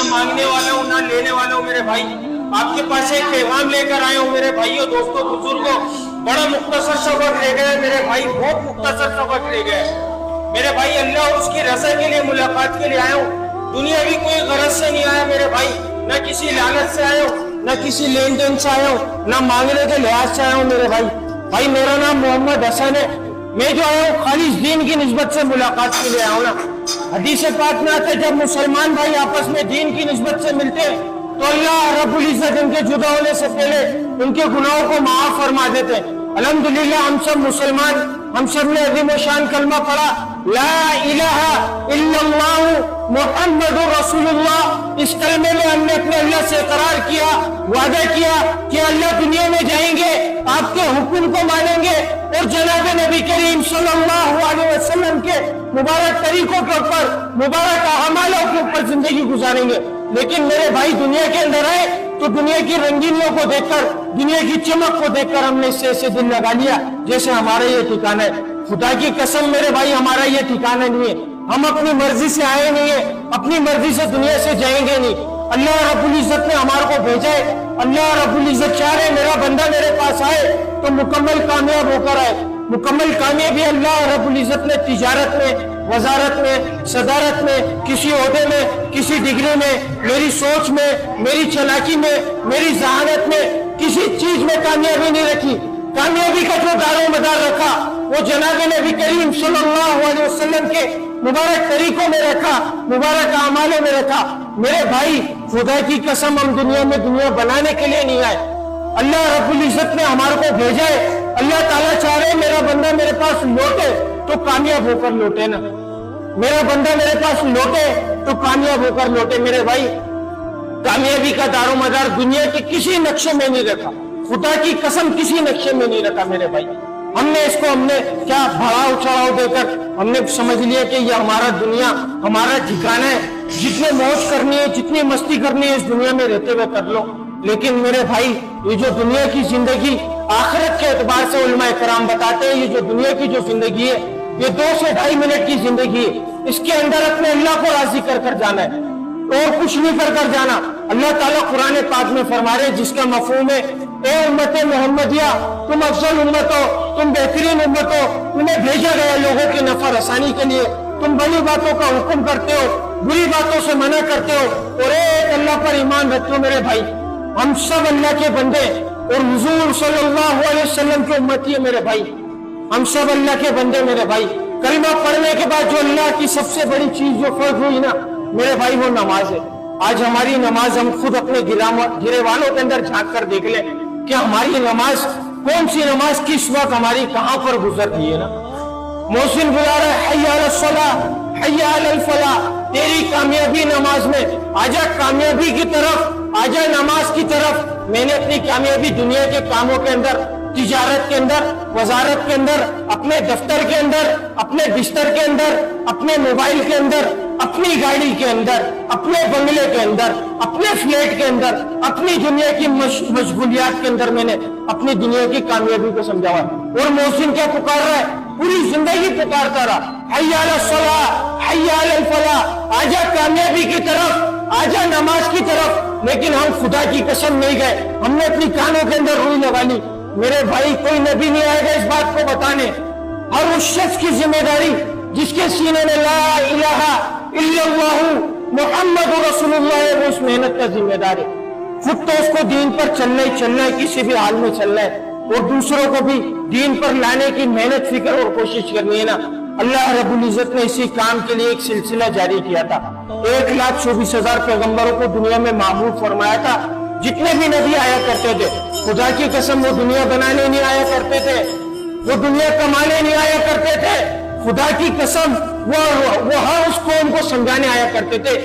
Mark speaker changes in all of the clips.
Speaker 1: मांगने वाला हूँ ना लेने वाला हूँ मेरे भाई। आपके पास एक पैगाम लेकर आया हूँ मेरे भाइयों, दोस्तों, बुजुर्गों। बड़ा मुख्तसर सबक ले गए मेरे भाई, बहुत मुख्तसर सबक ले गए मेरे भाई। अल्लाह और उसकी रज़ा के लिए, मुलाकात के लिए आया हूँ। दुनिया की कोई गरज से नहीं आया मेरे भाई, न किसी लालच से आया हूँ, न किसी लेन देन से आया हूँ, न मांगने के लिहाज से आया हूँ मेरे भाई। भाई मेरा नाम मोहम्मद हसन है। मैं जो आया हूँ खालिस दीन की निस्बत से मुलाकात के लिए आया हूँ ना। हदीस पाक में आता है जब मुसलमान भाई आपस में दीन की निस्बत से मिलते हैं तो अल्लाह रब्बुल इज्जत इनके जुदा होने से पहले उनके गुनाहों को माफ फरमा देते हैं। अल्हम्दुलिल्लाह हम सब मुसलमान, हम सब ने अज़ीम शान कलमा पढ़ा, ला इलाहा इल्लल्लाह मुहम्मदुर रसूलुल्लाह। इस कलमे में हमने अपने अल्लाह से इकरार किया, वादा किया कि अल्लाह दुनिया में जाएंगे, आपके हुक्म को मानेंगे और जनाब नबी करीम सल्लल्लाहु अलैहि वसल्लम के मुबारक तरीकों के ऊपर, मुबारक अमालों के ऊपर जिंदगी गुजारेंगे। लेकिन मेरे भाई दुनिया के अंदर आए तो दुनिया की रंगीनियों को देखकर, दुनिया की चमक को देखकर हमने इससे ऐसे दिल लगा लिया जैसे हमारा ये ठिकाना है। खुदा की कसम मेरे भाई हमारा ये ठिकाना नहीं है। हम अपनी मर्जी से आए नहीं है, अपनी मर्जी से दुनिया से जाएंगे नहीं। अल्लाह रब्बुल इज्जत ने हमारे को भेजा है। अल्लाह रब्बुल इज्जत चाह रहे मेरा बंदा मेरे पास आए तो मुकम्मल कामयाब होकर आए। मुकम्मल कामयाबी अल्लाह रब्बुल इज्जत ने तिजारत में, वजारत में, सदारत में, किसी ओहदे में, किसी डिग्री में, मेरी सोच में, मेरी चालाकी में, मेरी जहानत में, किसी चीज में कामयाबी नहीं रखी। कामयाबी का जो दारो मदार रखा वो जनाब नबी करीम सल्लल्लाहु अलैहि वसल्लम के मुबारक तरीकों में रखा, मुबारक अमालों में रखा। मेरे भाई खुदा की कसम हम दुनिया में दुनिया बनाने के लिए नहीं आए। अल्लाह रब्बुल इज्जत ने हमारे को भेजा है। अल्लाह ताला चाह रहे मेरा बंदा मेरे पास लौटे तो कामयाब होकर लौटे ना, मेरा बंदा मेरे पास लौटे तो कामयाब होकर लौटे। मेरे भाई कामयाबी का दारो मदार दुनिया के किसी नक्शे में नहीं रखा, खुदा की कसम किसी नक्शे में नहीं रखा मेरे भाई। हमने इसको क्या बढ़ाव चढ़ाव देकर हमने समझ लिया कि ये हमारा दुनिया, हमारा ठिकाना है। जितने मौज करनी है, जितनी मस्ती करनी है इस दुनिया में रहते हुए कर लो। लेकिन मेरे भाई ये जो दुनिया की जिंदगी आखिरत के एतबार से उलमाए कराम बताते हैं, ये जो दुनिया की जो जिंदगी है ये 2 से 2.5 मिनट की जिंदगी है। इसके अंदर अपने अल्लाह को राजी कर जाना है और कुछ नहीं कर जाना। अल्लाह ताला कुरान पाक में फरमा रहे जिसका मफहूम है, ए उम्मत मोहम्मदिया तुम अफजल उम्मत हो, तुम बेहतरीन उम्मत हो, तुम्हें भेजा गया लोगों की नफा रसानी के लिए। तुम भली बातों का हुक्म करते हो, बुरी बातों से मना करते हो और एक अल्लाह पर ईमान रखते हो। मेरे भाई हम सब अल्लाह के बंदे और हुजूर सल्लल्लाहु अलैहि वसल्लम की उम्मती है मेरे भाई। हम सब अल्लाह के बंदे मेरे भाई। कलमा पढ़ने के बाद जो अल्लाह की सबसे बड़ी चीज जो फर्ज हुई ना मेरे भाई वो नमाज है। आज हमारी नमाज हम खुद अपने गिरेवानों के अंदर झांक कर देख ले कि हमारी नमाज कौन सी नमाज किस वक्त हमारी कहां पर गुजर रही है ना। मोहसिन बुला रहा है हय्या अलस सलाह, हय्या अलल फलाह, तेरी कामयाबी नमाज में। आजा कामयाबी की तरफ, आजा नमाज की तरफ। मैंने अपनी कामयाबी दुनिया के कामों के अंदर, तिजारत के अंदर, वजारत के अंदर, अपने दफ्तर के अंदर, अपने बिस्तर के अंदर, अपने मोबाइल के अंदर, अपनी गाड़ी के अंदर, अपने बंगले के अंदर, अपने फ्लैट के अंदर, अपनी दुनिया की मशगूलियात के अंदर मैंने अपनी दुनिया की कामयाबी को समझा हुआ। और मोहसिन क्या पुकार रहा है, पूरी जिंदगी पुकारता रहा हय्या अलस सलाह, हय्या अलल फलाह, आजा कामयाबी की तरफ, आजा नमाज की तरफ। लेकिन हम खुदा की कसम नहीं गए, हमने अपनी कानों के अंदर रुई लगा ली। मेरे भाई कोई नबी नहीं आएगा इस बात को बताने। हर उस शख्स की जिम्मेदारी जिसके सीने में ला इलाहा इल्लल्लाह मुहम्मदुर रसूलुल्लाह है, वो उस मेहनत का जिम्मेदार है। खुद तो उसको दीन पर चलना है, किसी भी हाल में चलना है और दूसरों को भी दीन पर लाने की मेहनत, फिक्र और कोशिश करनी है ना। अल्लाह रब्बुल इज्जत ने इसी काम के लिए एक सिलसिला जारी किया था। 1,24,000 पैगंबरों को दुनिया में महबूब फरमाया था। जितने भी नबी आया करते थे खुदा की कसम वो दुनिया बनाने नहीं आया करते थे, वो दुनिया कमाने नहीं आया करते थे। खुदा की कसम वो हर उस कौम को समझाने आया करते थे, ए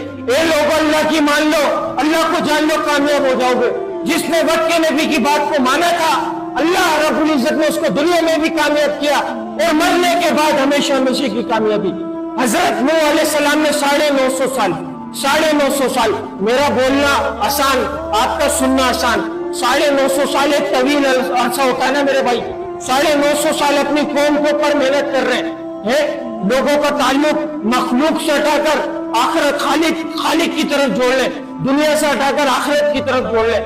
Speaker 1: लोगों अल्लाह की मान लो, अल्लाह को जान लो, कामयाब हो जाओगे। जिसने वक्त के नबी की बात को माना था अल्लाह रब्बुल इज्जत ने उसको दुनिया में भी कामयाब किया और मरने के बाद हमेशा हमेशा की कामयाबी। हजरत नूह अलैहिस्सलाम ने 950 साल, मेरा बोलना आसान, आपका सुनना आसान। 950 साल एक तवील अरसा होता है ना मेरे भाई। 950 साल अपनी कौम के ऊपर मेहनत कर रहे हैं। लोगों का ताल्लुक मखलूक से हटाकर आखिरत खालिक की तरफ जोड़ लें। दुनिया से हटाकर आखिरत की तरफ बोल रहे।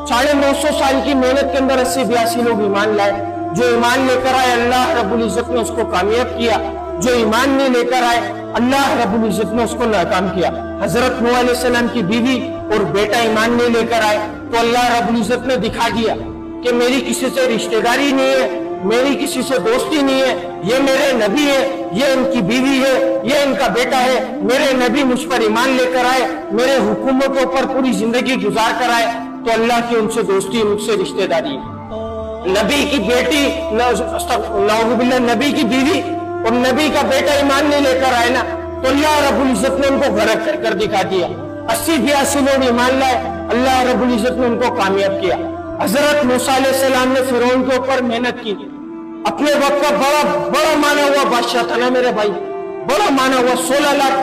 Speaker 1: 950 साल की मेहनत के अंदर 80-82 लोग ईमान लाए। जो ईमान लेकर आए अल्लाह रब्बुल इज्जत ने उसको कामयाब किया, जो ईमान नहीं लेकर आए अल्लाह रब्बुल इज्जत ने उसको नाकाम किया। हजरत नूह अलैहिस्सलाम की बीवी और बेटा ईमान नहीं लेकर आए तो अल्लाह रब्बुल इज्जत ने दिखा दिया कि मेरी किसी से रिश्तेदारी नहीं है, मेरी किसी से दोस्ती नहीं है, ये मेरे नबी है, ये इनकी बीवी है, ये इनका बेटा है, मेरे नबी मुझ पर ईमान लेकर आए, मेरे हुकूमों के ऊपर पूरी जिंदगी गुजार कर आए, तो अल्लाह की उनसे दोस्ती, मुझसे रिश्तेदारी है। नबी की बेटी, नाउजुबिल्लाह, नबी की बीवी और नबी का बेटा ईमान नहीं लेकर आए ना, तो अल्लाह रब्बुल इज्जत ने उनको गरक कर दिखा दिया। 80-82 लोग ईमान लाए, अल्लाह रब्बुल इज्जत ने उनको कामयाब किया। हजरत मूसा अलैहिस्सलाम ने फिरौन के ऊपर मेहनत की, अपने वक्त का बड़ा माना हुआ बादशाह था ना मेरे भाई, बड़ा माना हुआ 16 लाख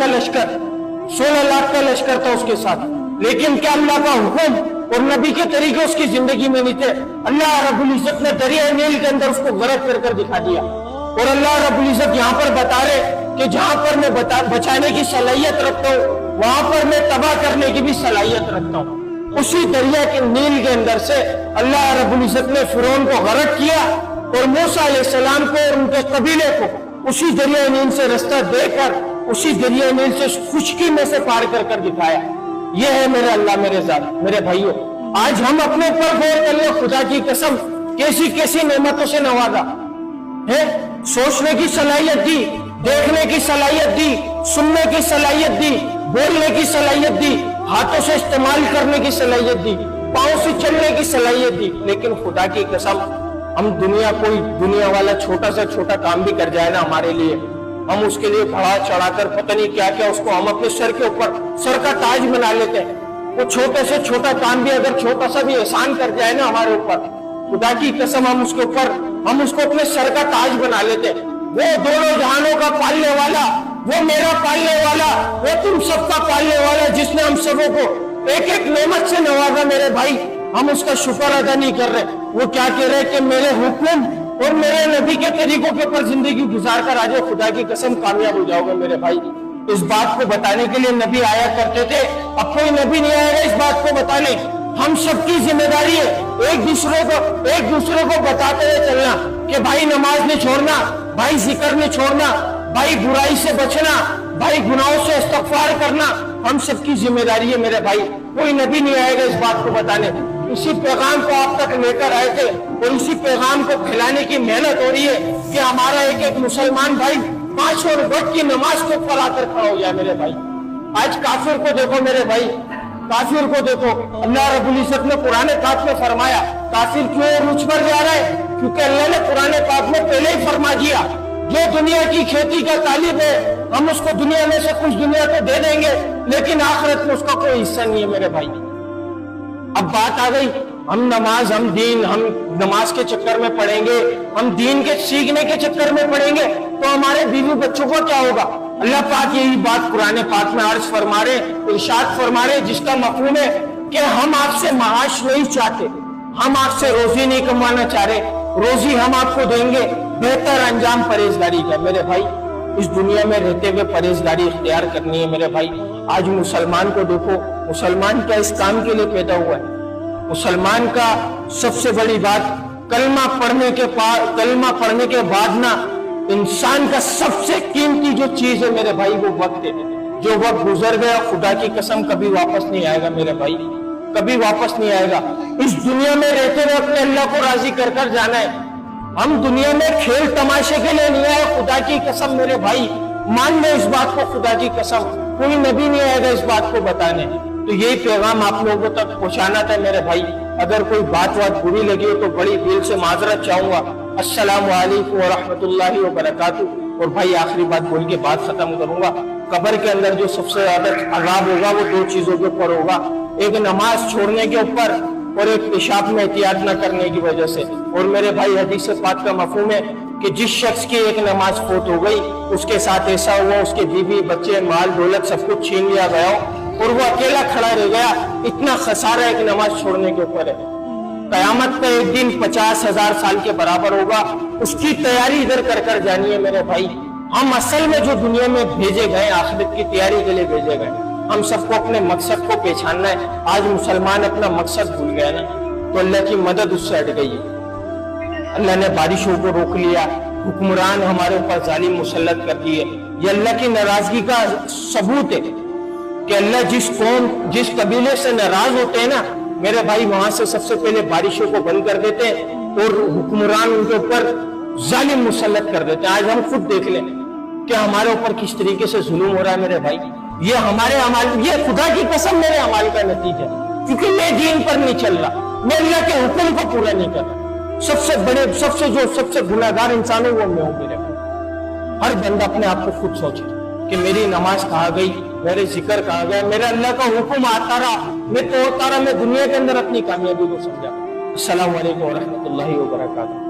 Speaker 1: का लश्कर था उसके साथ, लेकिन क्या अल्लाह का हुक्म और नबी के तरीके उसकी जिंदगी में नहीं थे। अल्लाह रब्बुल इज्जत ने दरिया नील के अंदर उसको गरक कर दिखा दिया। और अल्लाह रब्बुल इज्जत यहाँ पर बता रहे कि जहां पर मैं बचाने की सलाहियत रखता हूँ वहां पर मैं तबाह करने की भी सलाहियत रखता हूँ। उसी दरिया के नील के अंदर से अल्लाह रब्बुल इज्जत ने फिरौन को गरक किया और मूसा अलैहिस्सलाम को और उनके कबीले को उसी दरिया नील से रास्ता देकर उसी दरिया नील से खुशकी में से पार कर दिखाया। यह है मेरे अल्लाह, मेरे ज़ात, मेरे भाइयों। आज हम अपने ऊपर गौर कर ले, खुदा की कसम कैसी कैसी नेमतों से नवाजा है। सोचने की सलाहियत दी, देखने की सलाहियत दी, सुनने की सलाहियत दी, बोलने की सलाहियत दी, हाथों से इस्तेमाल करने की सलाहियत दी, पांव से चलने की सलाहियत दी, लेकिन खुदा की कसम हम दुनिया वाला छोटा से छोटा काम भी कर जाए ना हमारे लिए, हम उसके लिए बढ़ा चढ़ाकर पता नहीं क्या क्या उसको हम अपने सर के ऊपर सर का ताज बना लेते हैं। वो छोटे से छोटा काम भी अगर छोटा सा भी एहसान कर जाए ना हमारे ऊपर, खुदा की कसम हम उसको अपने सर का ताज बना लेते हैं। वो दोनों जहानों का पालने वाला, वो मेरा पालने वाला, वो तुम सबका पालने वाला, जिसने हम सबों को एक एक नेमत से नवाजा मेरे भाई, हम उसका शुक्र अदा नहीं कर रहे। वो क्या कह रहे कि मेरे हुक्म और मेरे नबी के तरीकों के ऊपर जिंदगी गुजार कर आज खुदा की कसम कामयाब हो जाओगे मेरे भाई। इस बात को बताने के लिए नबी आया करते थे, अब कोई नबी नहीं आएगा इस बात को बताने। हम सबकी जिम्मेदारी है एक दूसरे को बताते हुए चलना कि भाई नमाज नहीं छोड़ना, भाई जिक्र नहीं छोड़ना, भाई बुराई से बचना, भाई गुनाहों से इस्तगफार करना, हम सबकी जिम्मेदारी है मेरे भाई। कोई नबी नहीं आएगा इस बात को बताने। इसी पैगाम को आप तक लेकर आए थे और इसी पैगाम को फैलाने की मेहनत हो रही है कि हमारा एक एक मुसलमान भाई 5 वक्त की नमाज को ऊपर आकर खड़ा हो जाए मेरे भाई। आज काफिर को देखो मेरे भाई, काफिर को देखो, अल्लाह रब्बुल इज्जत ने कुरान पाक में फरमाया काफिर क्यों मुझ पर जा रहा है, क्योंकि अल्लाह ने कुरान पाक में पहले ही फरमा दिया जो दुनिया की खेती का तालिब है हम उसको दुनिया में से कुछ दुनिया को दे देंगे, लेकिन आखिरत में उसका कोई हिस्सा नहीं है मेरे भाई। अब बात आ गई हम नमाज के चक्कर में पढ़ेंगे, हम दीन के सीखने के चक्कर में पढ़ेंगे तो हमारे बीवी बच्चों को क्या होगा। अल्लाह पाक यही बात कुरान पाक में अर्ज फरमा रहे, इरशाद फरमा रहे, जिसका मफहूम है कि हम आपसे माश नहीं चाहते, हम आपसे रोजी नहीं कमाना चाह रहे, रोजी हम आपको देंगे, बेहतर अंजाम परहेजगारी का। मेरे भाई इस दुनिया में रहते हुए परहेजगारी इख्तियार करनी है मेरे भाई। आज मुसलमान को देखो, मुसलमान क्या इस काम के लिए पैदा हुआ है। मुसलमान का सबसे बड़ी बात कलमा पढ़ने के बाद ना इंसान का सबसे कीमती जो चीज है मेरे भाई वो वक्त है। जो वक्त गुजर गया खुदा की कसम कभी वापस नहीं आएगा मेरे भाई, कभी वापस नहीं आएगा। इस दुनिया में रहते हुए अपने अल्लाह को राजी कर कर जाना है। हम दुनिया में खेल तमाशे के लिए नहीं आए, खुदा की कसम मेरे भाई मान लो इस बात को, खुदा की कसम कोई नबी नहीं आएगा इस बात को बताने। तो यही पैगाम आप लोगों तक पहुंचाना था मेरे भाई। अगर कोई बात बुरी लगी हो तो बड़ी दिल से माजरत चाहूंगा। अस्सलामु अलैकुम व रहमतुल्लाहि व बरकातुहू। और भाई आखिरी बात बोल के बात खत्म करूंगा। कब्र के अंदर जो सबसे ज्यादा अजाब होगा वो 2 चीजों के ऊपर होगा, एक नमाज छोड़ने के ऊपर और एक पेशाब में एहतियात न करने की वजह से। और मेरे भाई हदीस पाक का मफहूम है कि जिस शख्स की एक नमाज फौत हो गई उसके साथ ऐसा हुआ उसके बीवी बच्चे माल दौलत सब कुछ छीन लिया गया और वो अकेला खड़ा रह गया। इतना खसारा एक नमाज छोड़ने के ऊपर है। कयामत का एक दिन 50,000 साल के बराबर होगा। उसकी तैयारी इधर कर कर जानी है मेरे भाई। हम असल में जो दुनिया में भेजे गए आखिरत की तैयारी के लिए भेजे गए। हम सबको अपने मकसद को पहचानना है। आज मुसलमान अपना मकसद भूल गया ना, तो अल्लाह की मदद उससे हट गई है। अल्लाह ने बारिशों को रोक लिया, हुक्मरान हमारे ऊपर जालिम मुसल्लत कर दिए। ये अल्लाह की नाराजगी का सबूत है कि अल्लाह जिस कौम जिस कबीले से नाराज होते हैं ना मेरे भाई, वहां से सबसे पहले बारिशों को बंद कर देते हैं और हुक्मरान उनके ऊपर जालिम मुसल्लत कर देते हैं। आज हम खुद देख लें कि हमारे ऊपर किस तरीके से जुल्म हो रहा है मेरे भाई। ये हमारे अमाल, ये खुदा की कसम मेरे अमाल का नतीजा है, क्योंकि मैं दीन पर नहीं चल रहा, मैं अल्लाह के हुक्म को पूरा नहीं कर रहा। सबसे बड़े सबसे गुनाहगार इंसान है वो मैं हूं मेरे भाई। हर बंदा अपने आप को खुद सोचे कि मेरी नमाज कहाँ गई, मेरे जिक्र कहाँ गया, मेरा अल्लाह का हुक्म आता रहा, मैं तोड़ता रहा, मैं दुनिया के अंदर अपनी कामयाबी को समझा। अस्सलाम वालेकुम व रहमतुल्लाहि व बरकातहू।